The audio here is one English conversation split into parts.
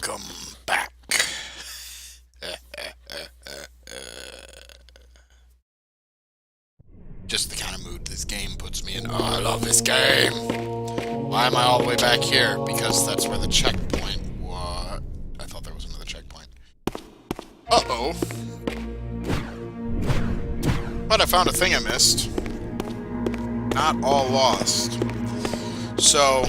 Welcome back. Just the kind of mood this game puts me in. Oh, I love this game. Why am I all the way back here? Because that's where the checkpoint was. I thought there was another checkpoint. Uh-oh. But I found a thing I missed. Not all lost. So,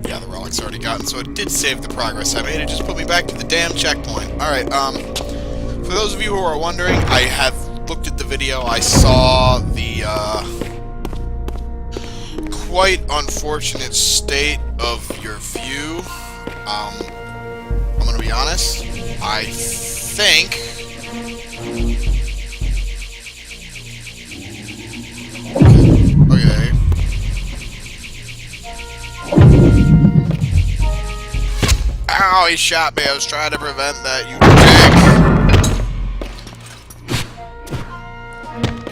yeah, the relic's already gotten, so it did save the progress I made. It just put me back to the damn checkpoint. Alright, for those of you who are wondering, I have looked at the video. I saw the, quite unfortunate state of your view. I'm gonna be honest. I think... Okay. Ow, he shot me. I was trying to prevent that, you dick.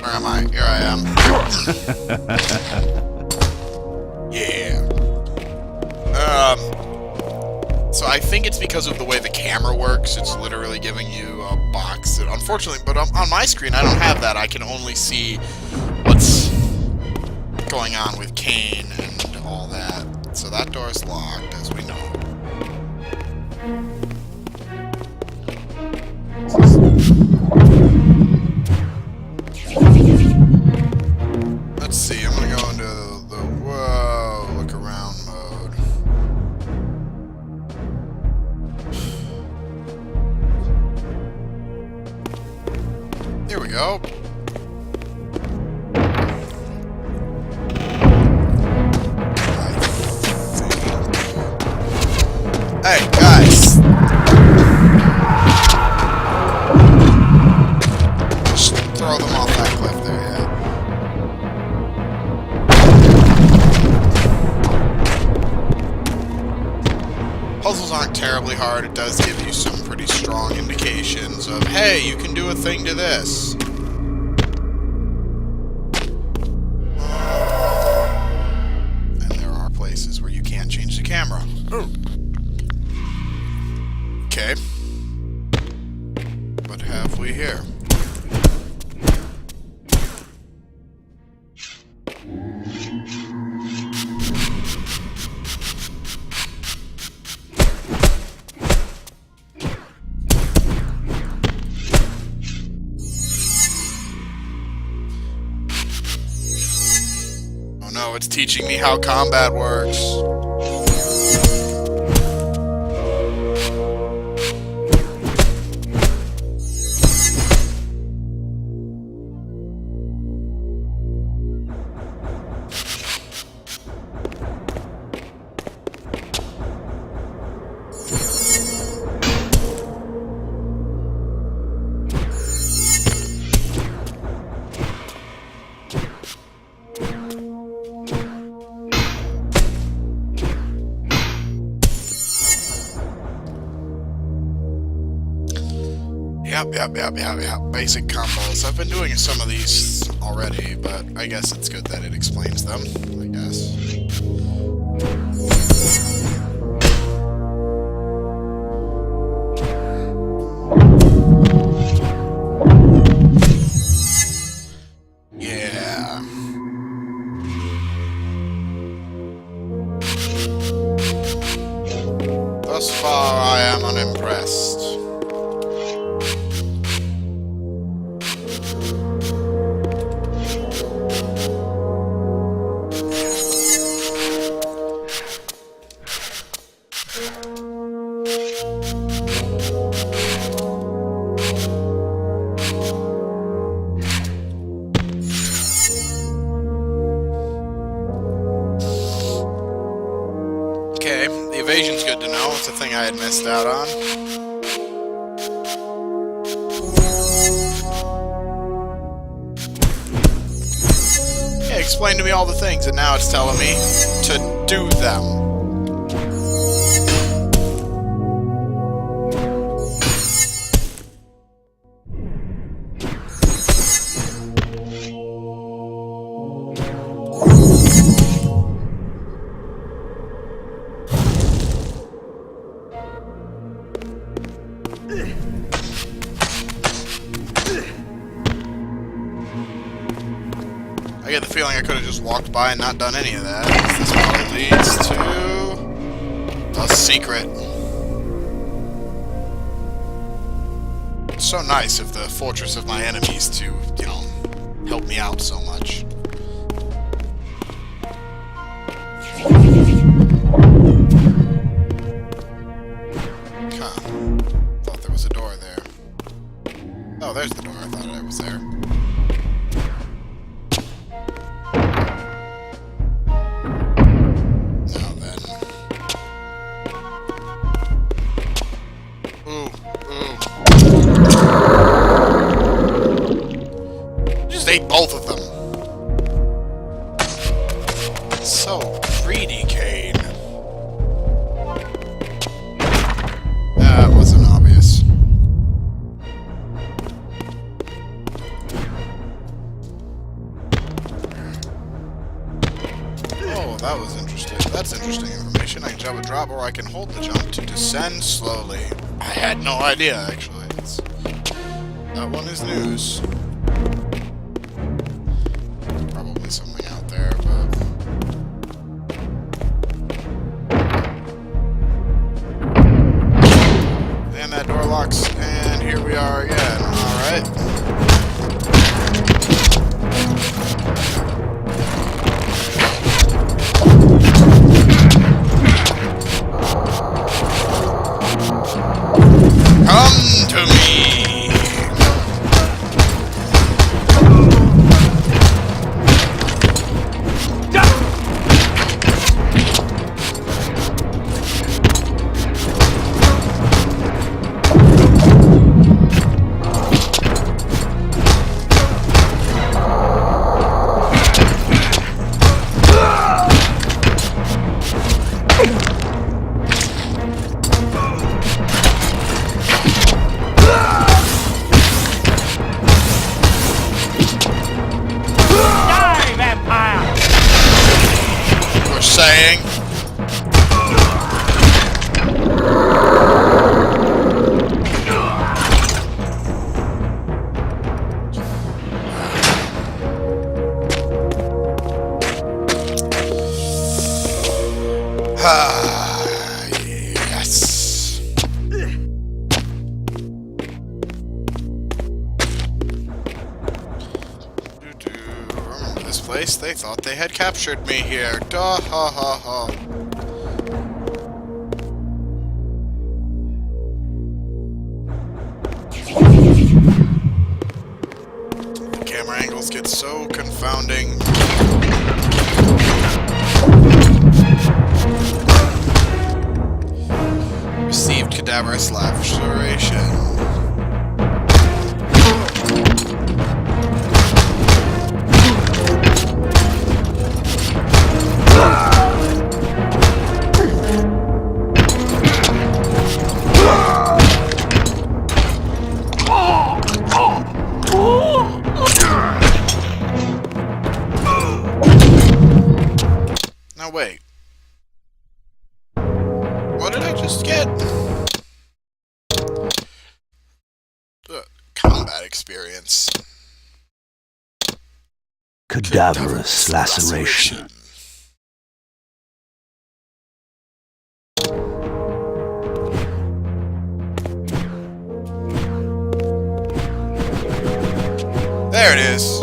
Where am I? Here I am. Yeah. So I think it's because of the way the camera works. It's literally giving you a box. And unfortunately, but on my screen, I don't have that. I can only see what's going on with Kain and all that. So that door is locked, as we know. Let's see, I'm gonna go into the whoa, look around mode. Here we go. Hey, guys! Just throw them off that cliff there, yeah. Puzzles aren't terribly hard. It does give you some pretty strong indications of, hey, you can do a thing to this. And there are places where you can't change the camera. Ooh. Okay. What have we here? Oh no, it's teaching me how combat works. Yep. Basic combos. I've been doing some of these already, but I guess it's good that it explains them, I guess. Yeah. Thus far, I am unimpressed. Okay, the evasion's good to know. It's a thing I had missed out on. Yeah, explain to me all the things, and now it's telling me to do them. I get the feeling I could have just walked by and not done any of that. This probably leads to a secret. It's so nice of the fortress of my enemies to, you know, help me out so much. Huh. Thought there was a door there. Oh, there's the door. I thought it was there. Ate both of them. So greedy, Kain. That wasn't obvious. Oh, that was interesting. That's interesting information. I can jump a drop, or I can hold the jump to descend slowly. I had no idea, actually. That one is news. Something out there, but and that door locks, and here we are again. Alright. Come to me! Saying. Yes. Remember this place? They thought they had captured me here. Da ha ha ha. The camera angles get so confounding. Received cadaverous laceration. Now wait. What did I just get? Combat experience. Cadaverous laceration. There it is.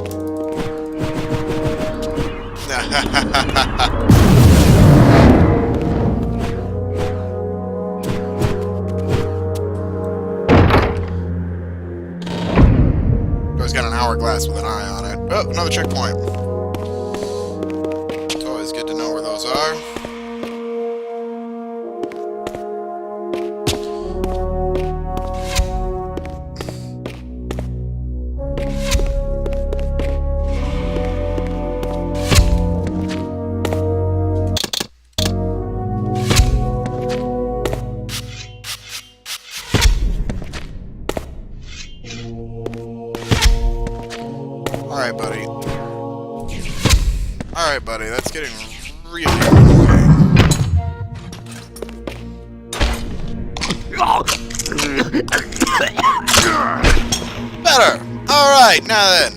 Always got an hourglass with an eye on it. Oh, another checkpoint. It's always good to know where those are. Alright, buddy. Alright, buddy, that's getting really annoying. Better! Alright, now then.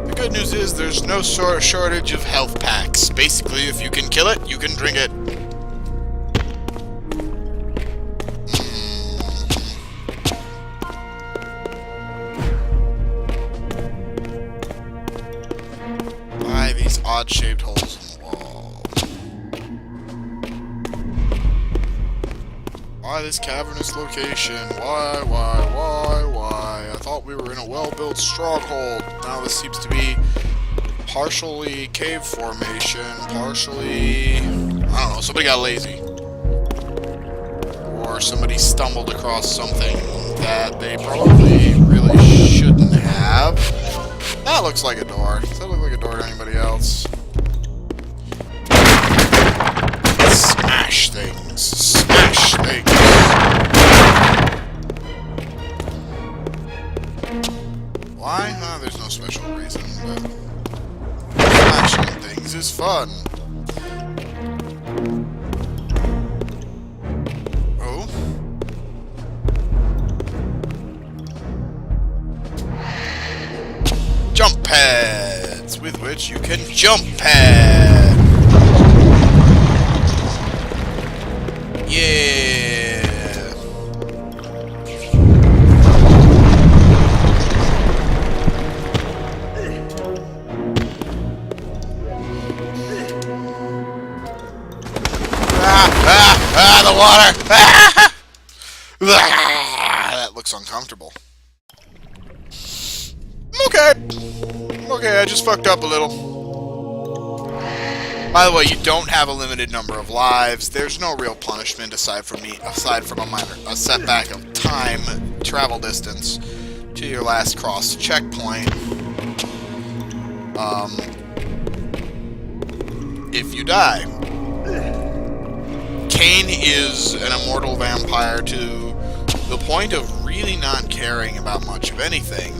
The good news is there's no shortage of health packs. Basically, if you can kill it, you can drink it. Why these odd-shaped holes in the wall? Why this cavernous location? Why? I thought we were in a well-built stronghold. Now this seems to be partially cave formation, partially... I don't know, somebody got lazy. Or somebody stumbled across something that they probably really shouldn't have. That looks like a door. Does that look like a door to anybody else? Smash things. Smash things. Why? There's no special reason, but smashing things is fun. Oh? Jump pads, with which you can jump pad. Yeah. The water! That looks uncomfortable. Okay, I just fucked up a little. By the way, you don't have a limited number of lives. There's no real punishment aside from a setback of time, travel distance to your last cross checkpoint. If you die. Kain is an immortal vampire to the point of really not caring about much of anything.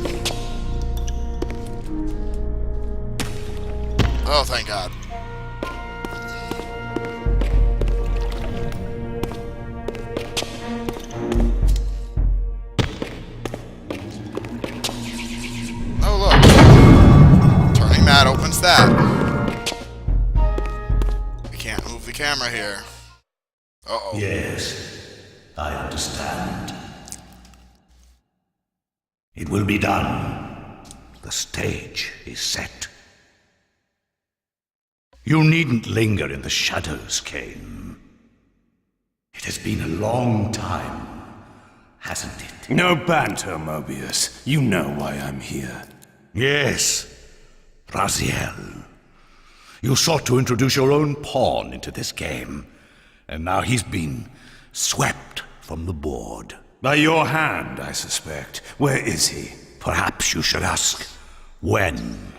Oh, thank God. Oh, look. Turning that opens that. We can't move the camera here. Uh-oh. Yes, I understand. It will be done. The stage is set. You needn't linger in the shadows, Kain. It has been a long time, hasn't it? No banter, Mobius. You know why I'm here. Yes, Raziel. You sought to introduce your own pawn into this game. And now he's been swept from the board. By your hand, I suspect. Where is he? Perhaps you should ask, when?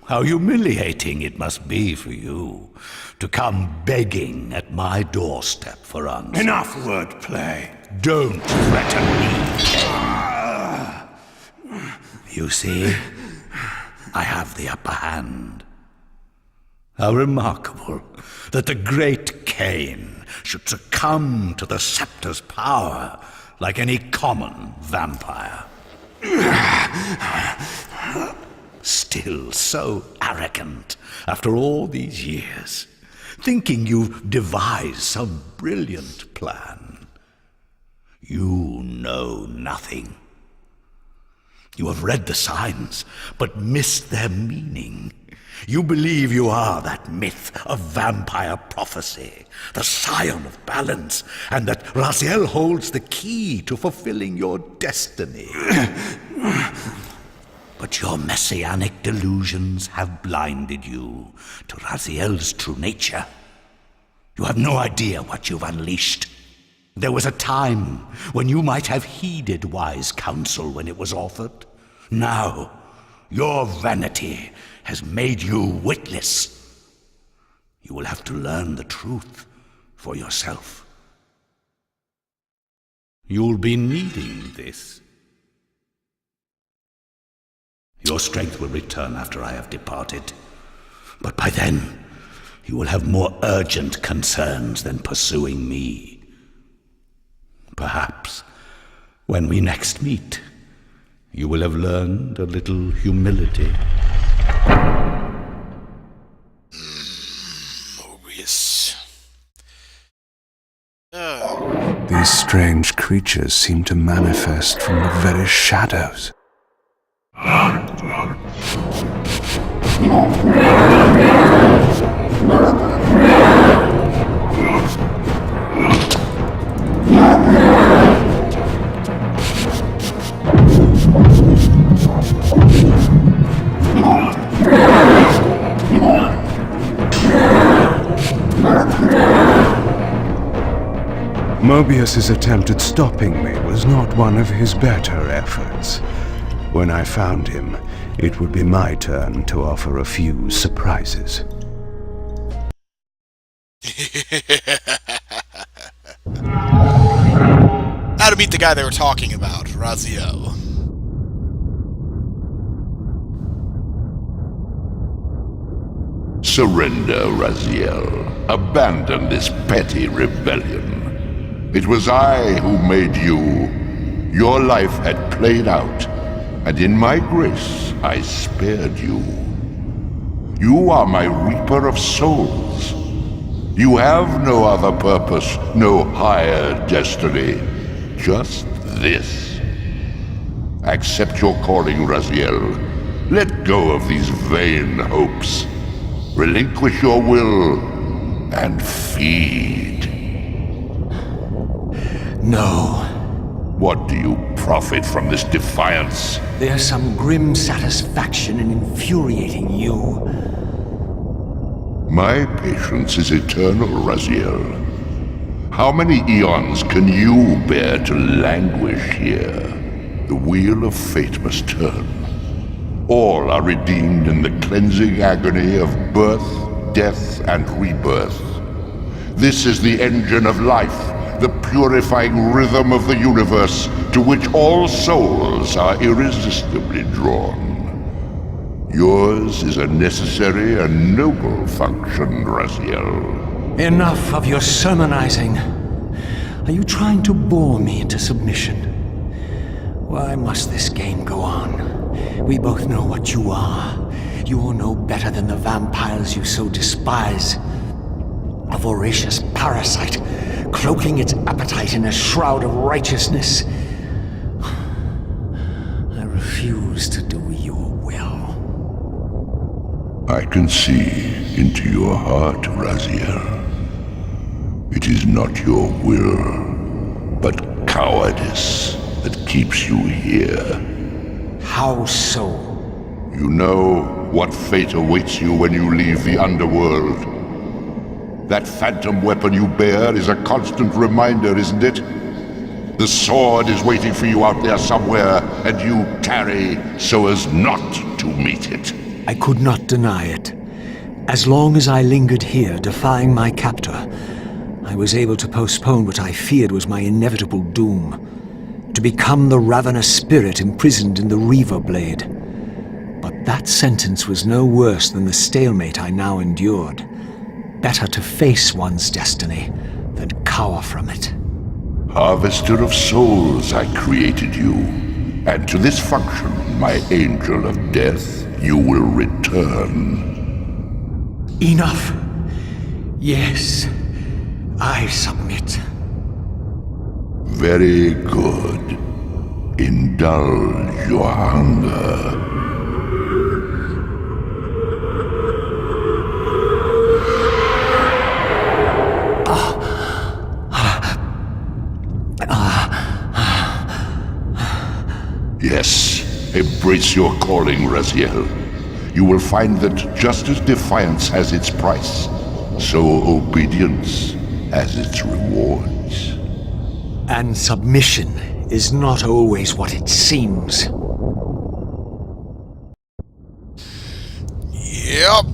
How humiliating it must be for you to come begging at my doorstep for answers. Enough wordplay. Don't threaten me. You see, I have the upper hand. How remarkable that the great Kain should succumb to the scepter's power like any common vampire. Still so arrogant after all these years, thinking you've devised some brilliant plan. You know nothing. You have read the signs, but missed their meaning. You believe you are that myth of vampire prophecy, the scion of balance, and that Raziel holds the key to fulfilling your destiny. But your messianic delusions have blinded you to Raziel's true nature. You have no idea what you've unleashed. There was a time when you might have heeded wise counsel when it was offered. Now, your vanity has made you witless. You will have to learn the truth for yourself. You'll be needing this. Your strength will return after I have departed. But by then, you will have more urgent concerns than pursuing me. Perhaps, when we next meet, you will have learned a little humility. Mobius. These strange creatures seem to manifest from the very shadows. Mobius's attempt at stopping me was not one of his better efforts. When I found him, it would be my turn to offer a few surprises. Now to meet the guy they were talking about, Raziel. Surrender, Raziel. Abandon this petty rebellion. It was I who made you. Your life had played out, and in my grace I spared you. You are my reaper of souls. You have no other purpose, no higher destiny. Just this. Accept your calling, Raziel. Let go of these vain hopes. Relinquish your will and feed. No. What do you profit from this defiance? There's some grim satisfaction in infuriating you. My patience is eternal, Raziel. How many eons can you bear to languish here? The wheel of fate must turn. All are redeemed in the cleansing agony of birth, death, and rebirth. This is the engine of life, the purifying rhythm of the universe to which all souls are irresistibly drawn. Yours is a necessary and noble function, Raziel. Enough of your sermonizing. Are you trying to bore me into submission? Why must this game go on? We both know what you are. You're no better than the vampires you so despise. A voracious parasite, cloaking its appetite in a shroud of righteousness. I refuse to do your will. I can see into your heart, Raziel. It is not your will, but cowardice that keeps you here. How so? You know what fate awaits you when you leave the underworld. That phantom weapon you bear is a constant reminder, isn't it? The sword is waiting for you out there somewhere, and you tarry so as not to meet it. I could not deny it. As long as I lingered here, defying my captor, I was able to postpone what I feared was my inevitable doom. To become the ravenous spirit imprisoned in the Reaver Blade. But that sentence was no worse than the stalemate I now endured. Better to face one's destiny than cower from it. Harvester of souls, I created you. And to this function, my angel of death, you will return. Enough. Yes, I submit. Very good. Indulge your hunger. Yes, embrace your calling, Raziel. You will find that just as defiance has its price, so obedience has its rewards. And submission is not always what it seems. Yep.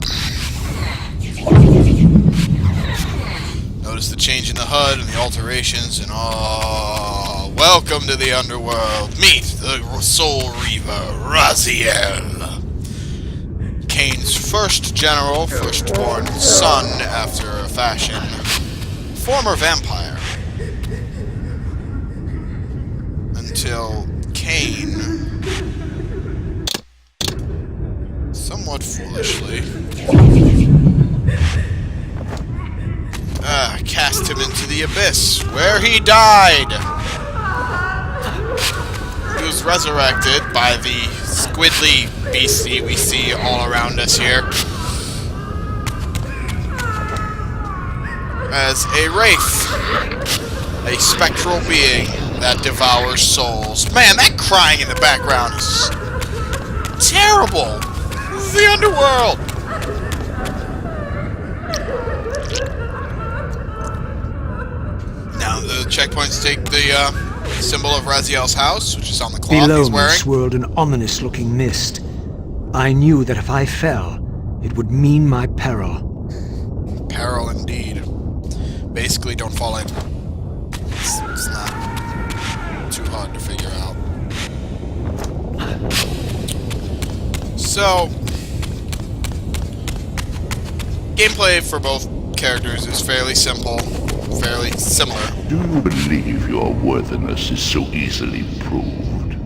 Notice the change in the HUD and the alterations and all. Welcome to the underworld. Meet the Soul Reaver, Raziel. Kain's first general, firstborn son after a fashion, former vampire. Until Kain, somewhat foolishly, cast him into the abyss, where he died. He was resurrected by the squidly beastie we see all around us here as a wraith, a spectral being that devours souls. Man, that crying in the background is terrible. This is the underworld. Now the checkpoints take the symbol of Raziel's house, which is on the cloth Below he's me wearing. swirled an ominous-looking mist. I knew that if I fell, it would mean my peril. Peril indeed. Basically, don't fall in. It's not too hard to figure out. So, gameplay for both characters is fairly simple, fairly similar. Do you believe your worthiness is so easily proved?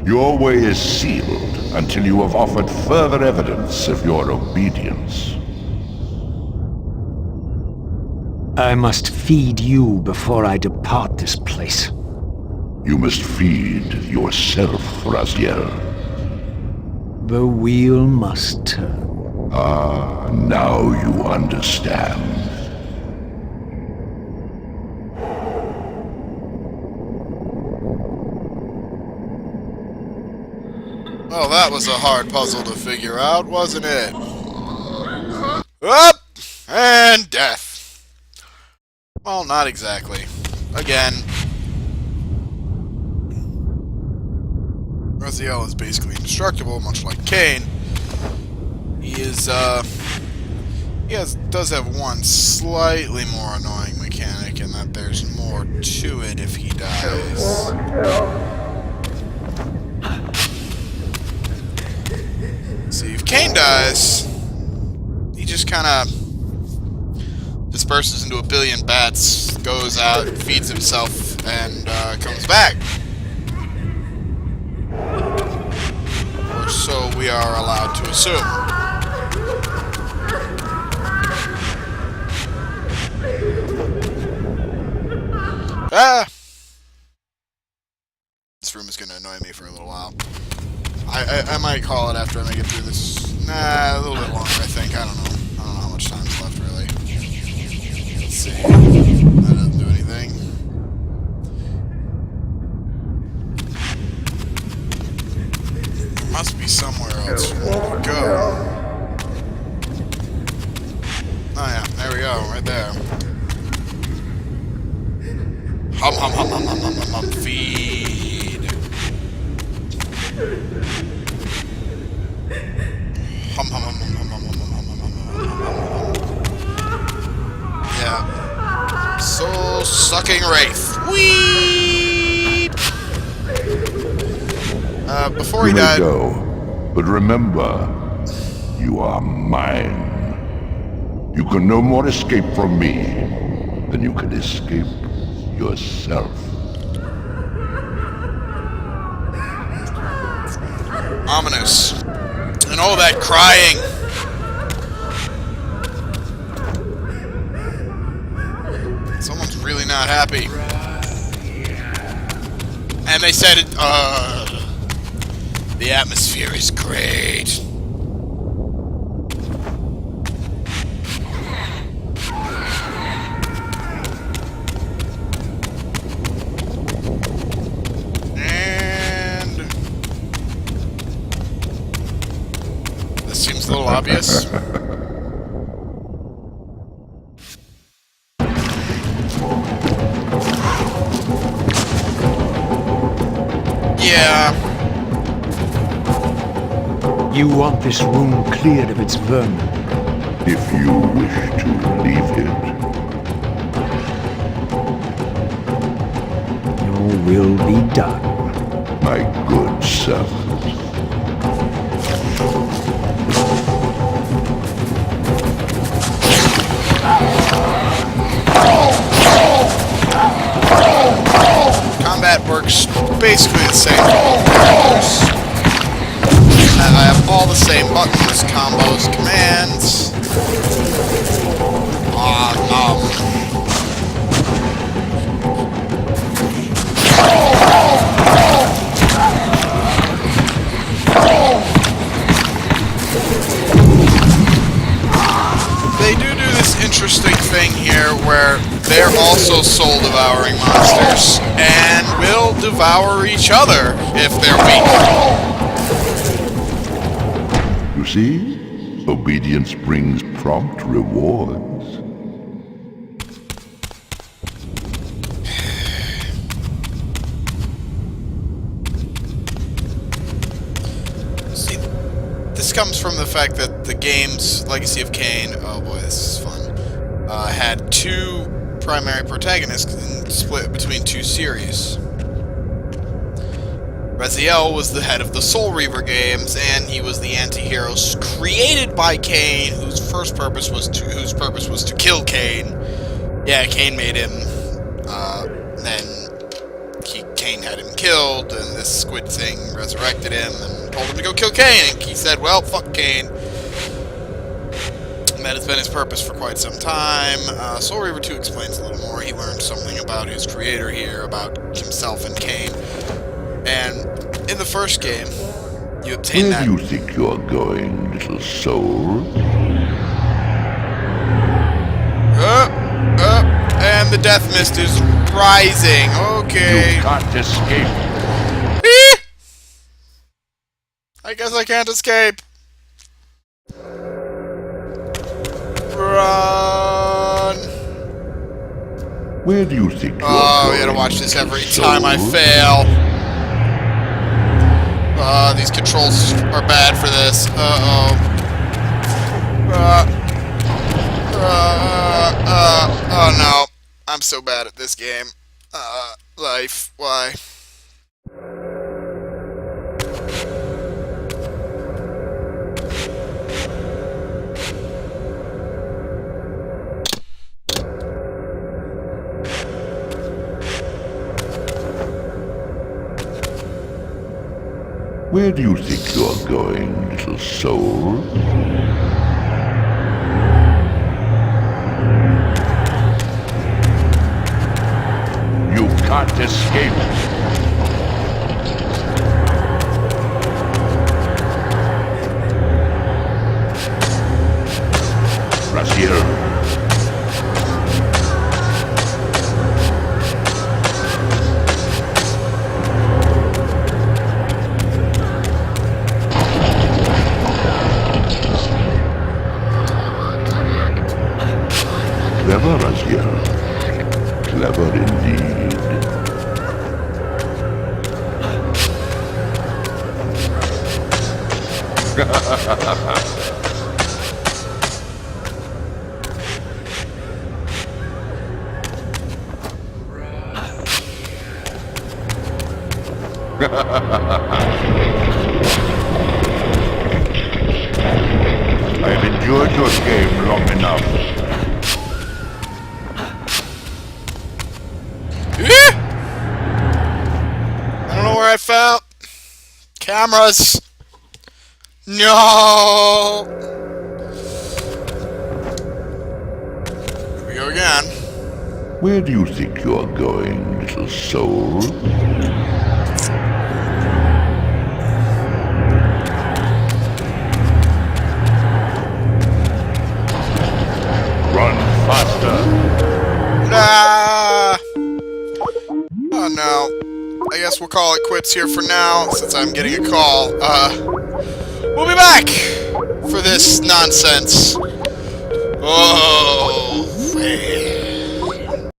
Your way is sealed until you have offered further evidence of your obedience. I must feed you before I depart this place. You must feed yourself, Raziel. The wheel must turn. Ah, now you understand. Well, that was a hard puzzle to figure out, wasn't it? Up! And death. Well, not exactly. Again, Raziel is basically indestructible, much like Kain. He is, does have one slightly more annoying mechanic in that there's more to it if he dies. See, if Kain dies, he just kind of disperses into a billion bats, goes out, feeds himself, and comes back. Or so we are allowed to assume. Ah! This room is going to annoy me for a little while. I might call it after I make it through this. Nah, a little bit longer, I think. I don't know. I don't know how much time's left, really. Let's see. That doesn't do anything. There must be somewhere else for me to go. Oh yeah, there we go, right there. Hum hum hum hum hum hum hum hum. Feed. Hum hum hum hum hum hum hum hum hum hum. Yeah. Soul-sucking wraith. Whee! Before he You may died. go, but remember, you are mine. You can no more escape from me than you can escape yourself. Ominous. And all that crying. Someone's really not happy. And they said it, the atmosphere is great. Seems a little obvious. Yeah. You want this room cleared of its vermin. If you wish to leave it, Your will be done. my good servant. combat works basically the same for all characters. I have all the same buttons, combos, commands. They do this interesting thing here where they're also soul-devouring monsters and will devour each other if they're weak. You see? Obedience brings prompt rewards. See, this comes from the fact that the game's Legacy of Kain, oh boy, this is fun, had two primary protagonists and split between two series. Raziel was the head of the Soul Reaver games, and he was the anti-hero created by Kain, whose purpose was to kill Kain. Yeah, Kain made him. Then Kain had him killed, and this squid thing resurrected him and told him to go kill Kain. And he said, "Well, fuck Kain." And that has been his purpose for quite some time. Soul Reaver 2 explains a little more. He learned something about his creator here, about himself and Kain. And in the first game, you obtain that... Where do you think you're going, little soul? And the death mist is rising. Okay. You can't escape. I guess I can't escape. Run. Where do you think you're Oh, going? we gotta watch this every soul? time I fail. These controls are bad for this. Oh no. I'm so bad at this game. Life, why? Where do you think you're going, little soul? You can't escape. Raziel. Clever, Raziel. Clever indeed. I have endured your game long enough. I don't know where I fell. Cameras. No. Here we go again. Where do you think you're going, little soul? Run faster. Ah. Oh no. I guess we'll call it quits here for now, since I'm getting a call. We'll be back for this nonsense. Oh, man.